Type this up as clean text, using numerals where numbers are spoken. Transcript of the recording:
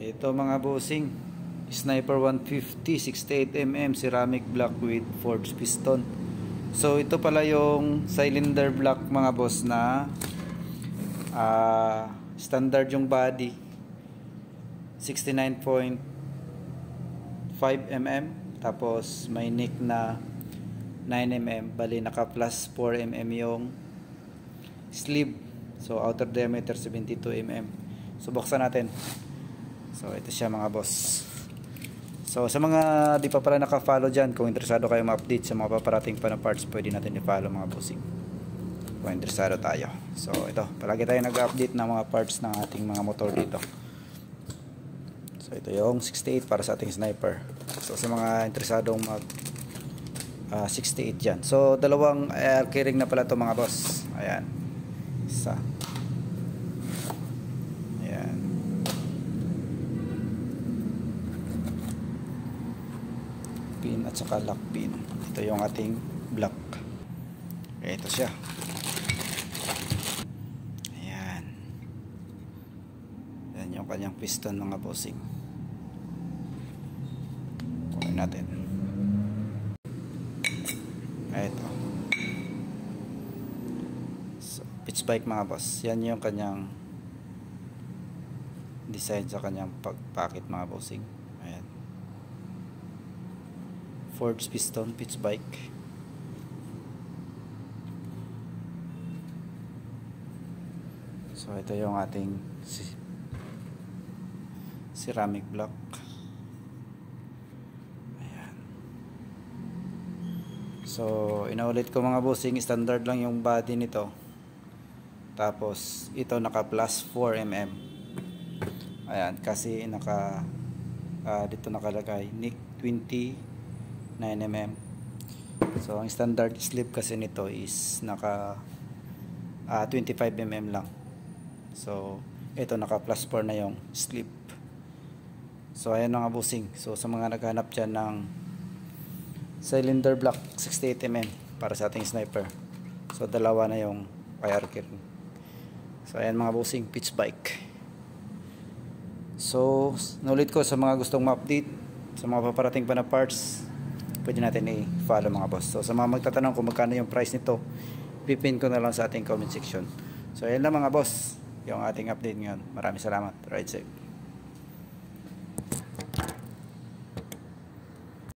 Ito mga bossing, Sniper 150 68mm ceramic block with forged piston. So ito pala yung cylinder block mga boss na standard yung body 69.5mm, tapos may nick na 9mm, bali naka plus 4mm yung sleeve. So outer diameter 72mm. So buksan natin. So ito siya mga boss. So sa mga di pa pala naka-follow dyan, kung interesado kayo ma-update sa mga paparating pa na parts, pwede natin i-follow mga bossing kung interesado tayo. So ito, palagi tayo nag-update ng mga parts ng ating mga motor dito. So ito yung 68 para sa ating sniper. So sa mga interesadong mag 68 dyan. So dalawang air carrying na pala to mga boss. Ayan, isa, ayan, pin at saka lock pin. Ito yung ating block. Ito siya. Ayan. Yan yung kanyang piston mga bossing. Kunin natin. Ito. So, pitch bike mga boss. Yan yung kanyang design sa kanyang pagpakit mga bossing. Ayan. Forged piston, pitch bike. So ito yung ating ceramic block. Ayan. So inaulit ko mga bossing, standard lang yung body nito. Tapos ito naka plus 4mm. Ayan, kasi naka dito nakalagay nick 29mm. So ang standard slip kasi nito is naka 25mm lang. So ito naka plus 4 na yung slip. So ayan mga bossing. So sa mga naghanap dyan ng cylinder block 68mm para sa ating sniper, so dalawa na yung fire carrying. So ayan mga bossing, pitch bike. So nulit ko sa mga gustong ma-update sa mga paparating pa na parts, pwede natin i-follow mga boss. So sa mga magtatanong kung magkano yung price nito, pipin ko na lang sa ating comment section. So ayan lang mga boss, yung ating update ngayon. Maraming salamat. Ride safe.